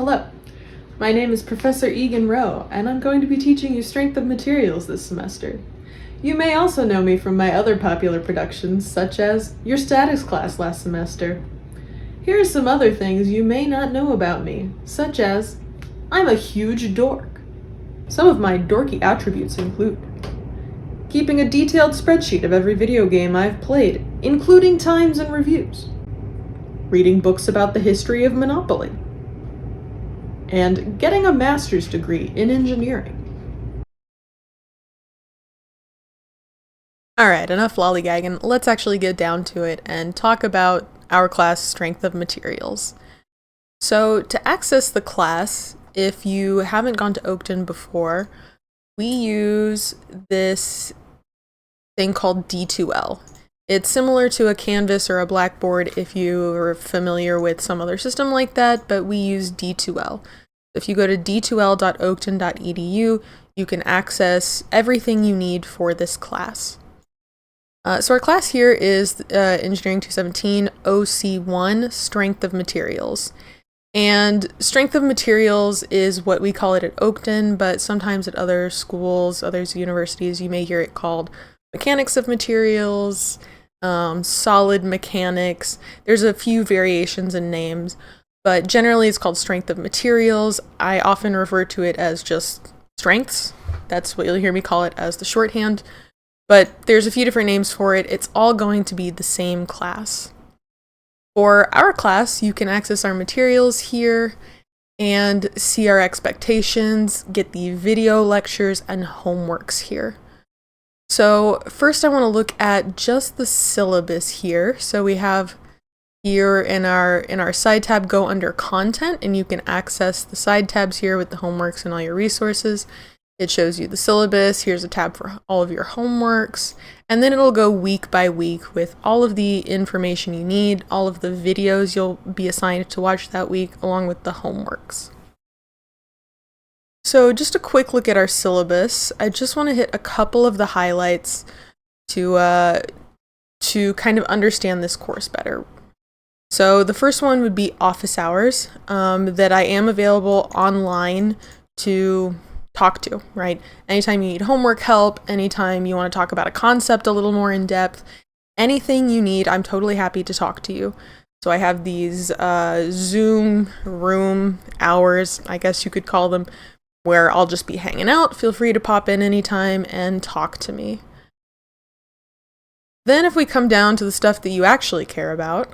Hello, my name is Professor Egan Rowe, and I'm going to be teaching you Strength of Materials this semester. You may also know me from my other popular productions, such as your Statics class last semester. Here are some other things you may not know about me, such as I'm a huge dork. Some of my dorky attributes include keeping a detailed spreadsheet of every video game I've played, including times and reviews, reading books about the history of Monopoly, and getting a master's degree in engineering. Alright, enough lollygagging. Let's actually get down to it and talk about our class Strength of Materials. So to access the class, if you haven't gone to Oakton before, we use this thing called D2L. It's similar to a Canvas or a Blackboard if you are familiar with some other system like that, but we use D2L. If you go to d2l.oakton.edu, you can access everything you need for this class. So our class here is Engineering 217 OC1, Strength of Materials. And Strength of Materials is what we call it at Oakton, but sometimes at other schools, other universities, you may hear it called Mechanics of Materials, Solid Mechanics. There's a few variations in names, but generally it's called Strength of Materials. I often refer to it as just strengths. That's what you'll hear me call it as the shorthand. But there's a few different names for it. It's all going to be the same class. For our class, you can access our materials here and see our expectations, get the video lectures and homeworks here. So first I want to look at just the syllabus here. So we have here in our side tab, go under content, and you can access the side tabs here with the homeworks and all your resources. It shows you the syllabus. Here's a tab for all of your homeworks, and then it'll go week by week with all of the information you need, all of the videos you'll be assigned to watch that week, along with the homeworks. So just a quick look at our syllabus. I just want to hit a couple of the highlights to kind of understand this course better. So the first one would be office hours, that I am available online to talk to, right? Anytime you need homework help, anytime you want to talk about a concept a little more in depth, anything you need, I'm totally happy to talk to you. So I have these Zoom room hours, I guess you could call them, where I'll just be hanging out. Feel free to pop in anytime and talk to me. Then if we come down to the stuff that you actually care about,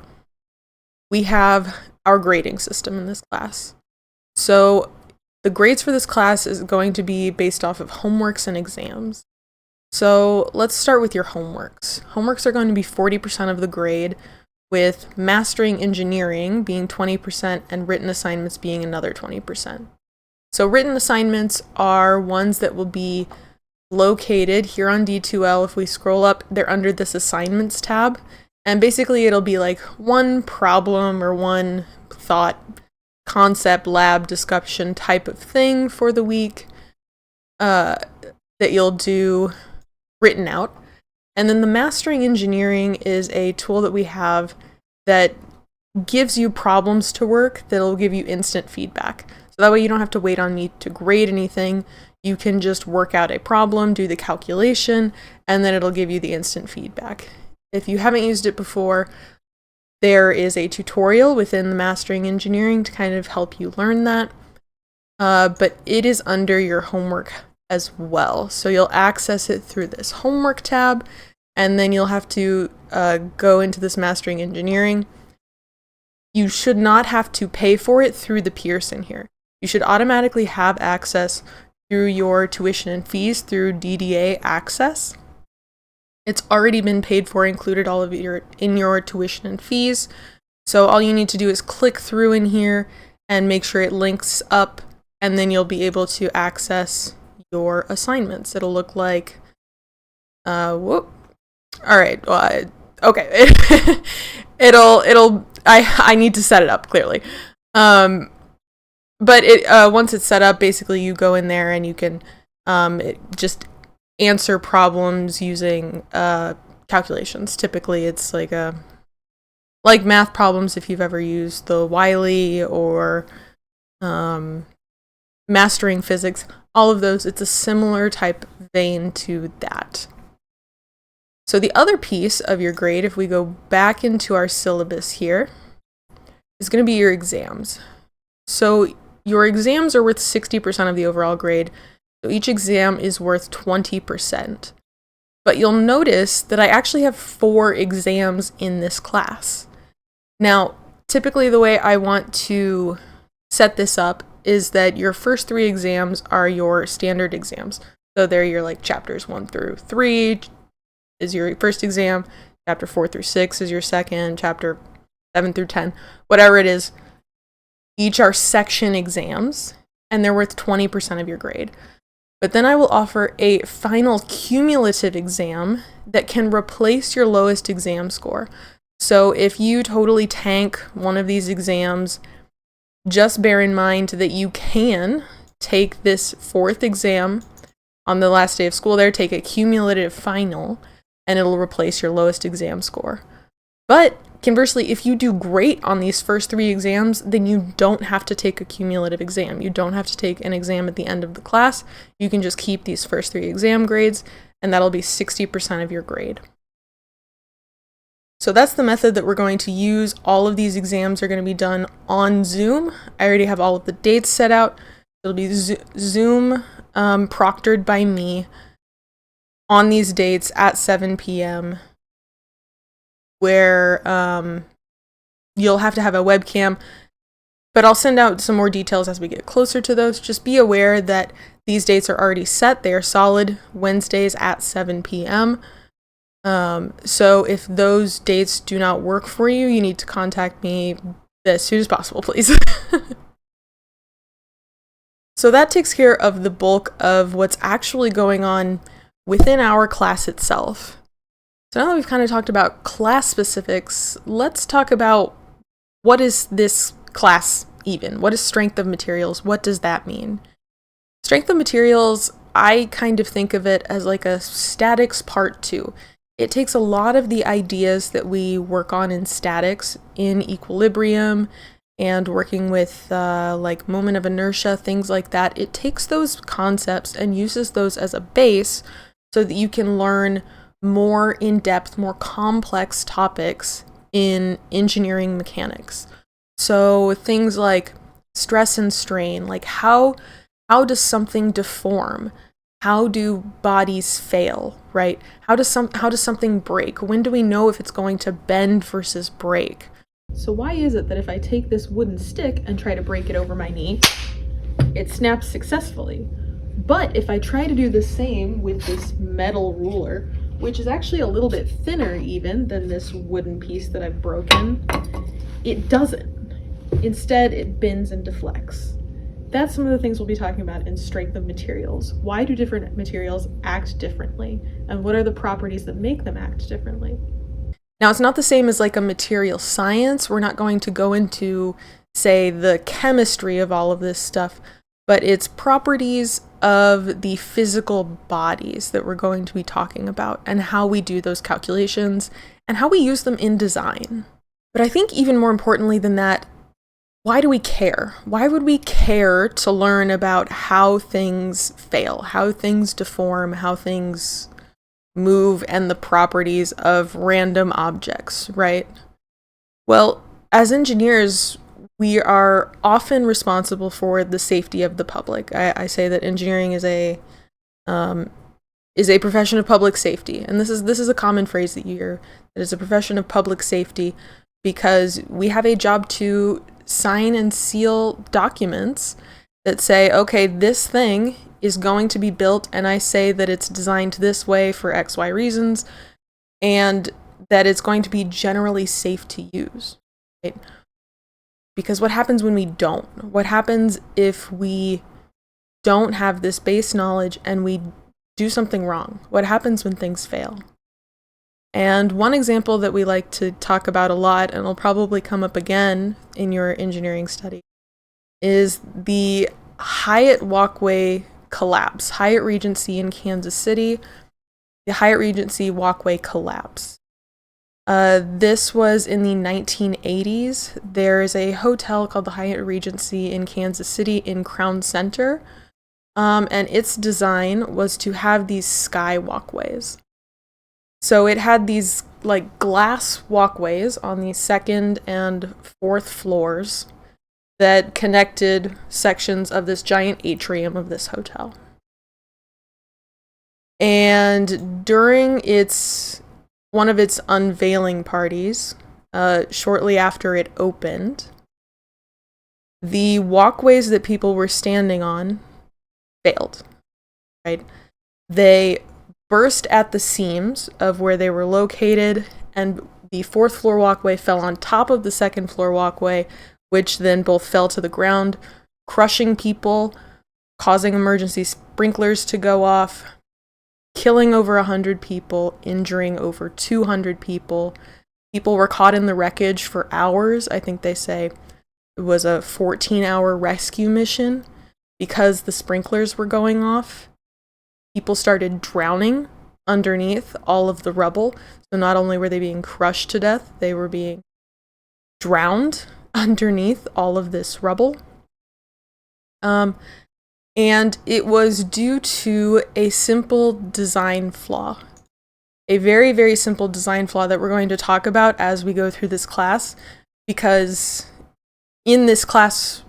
we have our grading system in this class. So the grades for this class is going to be based off of homeworks and exams. So let's start with your homeworks. Homeworks are going to be 40% of the grade, with mastering engineering being 20% and written assignments being another 20%. So written assignments are ones that will be located here on D2L. If we scroll up, they're under this assignments tab. And basically it'll be like one problem or one thought, concept, lab, discussion type of thing for the week that you'll do written out. And then the Mastering Engineering is a tool that we have that gives you problems to work that'll give you instant feedback. So that way you don't have to wait on me to grade anything. You can just work out a problem, do the calculation, and then it'll give you the instant feedback. If you haven't used it before, there is a tutorial within the Mastering Engineering to kind of help you learn that, but it is under your homework as well. So you'll access it through this homework tab, and then you'll have to go into this Mastering Engineering. You should not have to pay for it through the Pearson here. You should automatically have access through your tuition and fees through DDA Access. It's already been paid for, included all of your tuition and fees. So all you need to do is click through in here and make sure it links up, and then you'll be able to access your assignments. It'll look like, whoop. All right. Well, okay. I need to set it up clearly. But once it's set up, basically you go in there and you can just answer problems using calculations. Typically it's like math problems if you've ever used the Wiley or mastering physics, all of those, it's a similar type vein to that. So the other piece of your grade, if we go back into our syllabus here, is going to be your exams. So your exams are worth 60% of the overall grade. So each exam is worth 20%. But you'll notice that I actually have 4 exams in this class. Now, typically the way I want to set this up is that your first 3 exams are your standard exams. So they're your like chapters 1 through 3 is your first exam, chapter 4 through 6 is your second, chapter 7 through 10, whatever it is. Each are section exams, and they're worth 20% of your grade. But then I will offer a final cumulative exam that can replace your lowest exam score. So if you totally tank one of these exams, just bear in mind that you can take this 4th exam on the last day of school there, take a cumulative final, and it'll replace your lowest exam score. But conversely, if you do great on these first 3 exams, then you don't have to take a cumulative exam. You don't have to take an exam at the end of the class. You can just keep these first 3 exam grades, and that'll be 60% of your grade. So that's the method that we're going to use. All of these exams are going to be done on Zoom. I already have all of the dates set out. It'll be Zoom proctored by me on these dates at 7 p.m. where you'll have to have a webcam, but I'll send out some more details as we get closer to those. Just be aware that these dates are already set. They are solid Wednesdays at 7 p.m. So if those dates do not work for you, you need to contact me as soon as possible, please. So that takes care of the bulk of what's actually going on within our class itself. So now that we've kind of talked about class specifics, let's talk about what is this class even? What is strength of materials? What does that mean? Strength of materials, I kind of think of it as like a statics part 2. It takes a lot of the ideas that we work on in statics, in equilibrium, and working with like moment of inertia, things like that. It takes those concepts and uses those as a base so that you can learn more in-depth, more complex topics in engineering mechanics. So things like stress and strain, like how does something deform? How do bodies fail, right? How does something break? When do we know if it's going to bend versus break? So why is it that if I take this wooden stick and try to break it over my knee, it snaps successfully? But if I try to do the same with this metal ruler, which is actually a little bit thinner even than this wooden piece that I've broken, it doesn't. Instead, it bends and deflects. That's some of the things we'll be talking about in strength of materials. Why do different materials act differently? And what are the properties that make them act differently? Now, it's not the same as like a material science. We're not going to go into, say, the chemistry of all of this stuff, but it's properties of the physical bodies that we're going to be talking about and how we do those calculations and how we use them in design. But I think even more importantly than that, why do we care? Why would we care to learn about how things fail, how things deform, how things move, and the properties of random objects, right? Well, as engineers, we are often responsible for the safety of the public. I say that engineering is a profession of public safety, and this is a common phrase that you hear. It is a profession of public safety because we have a job to sign and seal documents that say, okay, this thing is going to be built, and I say that it's designed this way for XY reasons, and that it's going to be generally safe to use, right? Because what happens when we don't? What happens if we don't have this base knowledge and we do something wrong? What happens when things fail? And one example that we like to talk about a lot, and will probably come up again in your engineering study, is the Hyatt Walkway Collapse, Hyatt Regency in Kansas City, the Hyatt Regency Walkway Collapse. This was in the 1980s. There is a hotel called the Hyatt Regency in Kansas City in Crown Center, and its design was to have these sky walkways. So it had these like glass walkways on the second and fourth floors that connected sections of this giant atrium of this hotel. And during one of its unveiling parties, shortly after it opened, the walkways that people were standing on failed, right? They burst at the seams of where they were located, and the fourth floor walkway fell on top of the second floor walkway, which then both fell to the ground, crushing people, causing emergency sprinklers to go off, killing over 100 people, injuring over 200 people. People were caught in the wreckage for hours. I think they say it was a 14-hour rescue mission because the sprinklers were going off. People started drowning underneath all of the rubble. So not only were they being crushed to death, they were being drowned underneath all of this rubble. And it was due to a simple design flaw. A very, very simple design flaw that we're going to talk about as we go through this class, because in this class,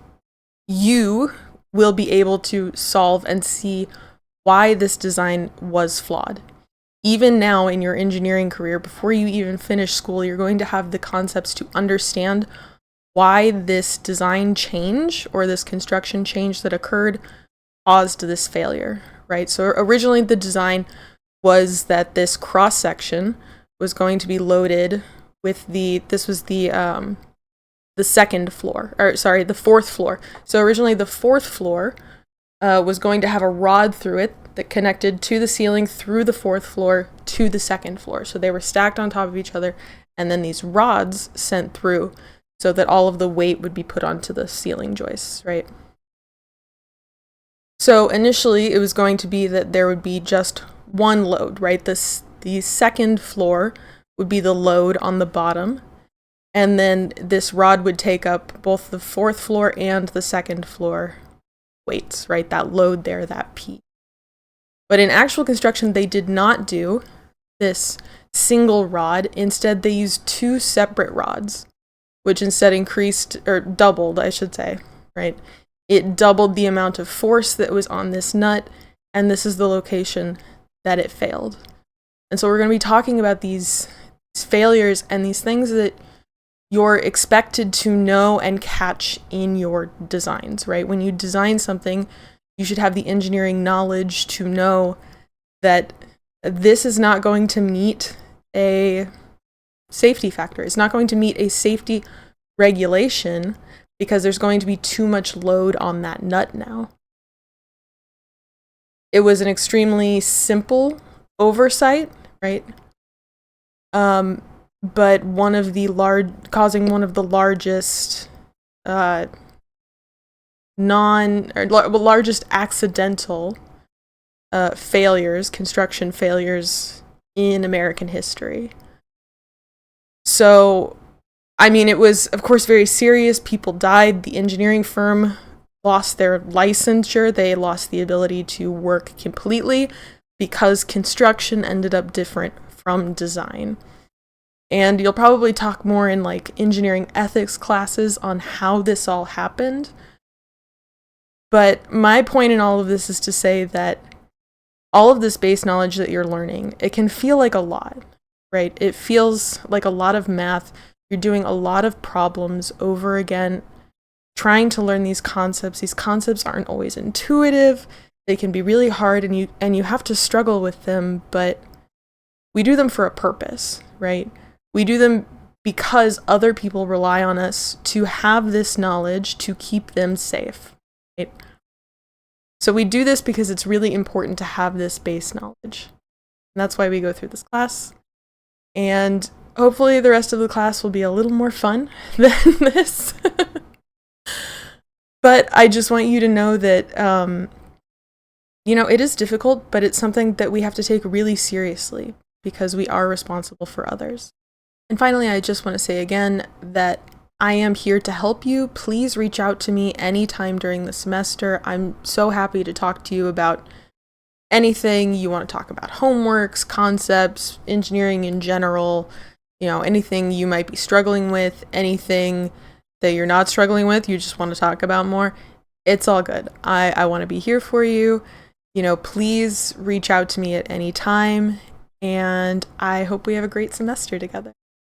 you will be able to solve and see why this design was flawed. Even now in your engineering career, before you even finish school, you're going to have the concepts to understand why this design change or this construction change that occurred caused this failure, right? So originally the design was that this cross section was going to be loaded with the second floor, or sorry, the fourth floor. So originally the fourth floor was going to have a rod through it that connected to the ceiling through the fourth floor to the second floor. So they were stacked on top of each other, and then these rods sent through so that all of the weight would be put onto the ceiling joists, right? So initially it was going to be that there would be just one load, right? The second floor would be the load on the bottom, and then this rod would take up both the fourth floor and the second floor weights, right? That load there, that P. But in actual construction, they did not do this single rod. Instead, they used two separate rods, which instead increased, or doubled, I should say, right? It doubled the amount of force that was on this nut, and this is the location that it failed. And so we're going to be talking about these failures and these things that you're expected to know and catch in your designs, right? When you design something, you should have the engineering knowledge to know that this is not going to meet a safety factor. It's not going to meet a safety regulation because there's going to be too much load on that nut now. It was an extremely simple oversight, right? But causing one of the largest largest accidental construction failures in American history. So, I mean, it was, of course, very serious. People died. The engineering firm lost their licensure. They lost the ability to work completely because construction ended up different from design. And you'll probably talk more in like engineering ethics classes on how this all happened. But my point in all of this is to say that all of this base knowledge that you're learning, it can feel like a lot, right? It feels like a lot of math. You're doing a lot of problems over again, trying to learn these concepts. These concepts aren't always intuitive. They can be really hard, and you have to struggle with them, but we do them for a purpose, right? We do them because other people rely on us to have this knowledge to keep them safe, right? So we do this because it's really important to have this base knowledge. And that's why we go through this class. And hopefully the rest of the class will be a little more fun than this. But I just want you to know that, it is difficult, but it's something that we have to take really seriously because we are responsible for others. And finally, I just want to say again that I am here to help you. Please reach out to me anytime during the semester. I'm so happy to talk to you about anything you want to talk about, homeworks, concepts, engineering in general, anything you might be struggling with, anything that you're not struggling with, you just want to talk about more. It's all good. I want to be here for you. Please reach out to me at any time, and I hope we have a great semester together.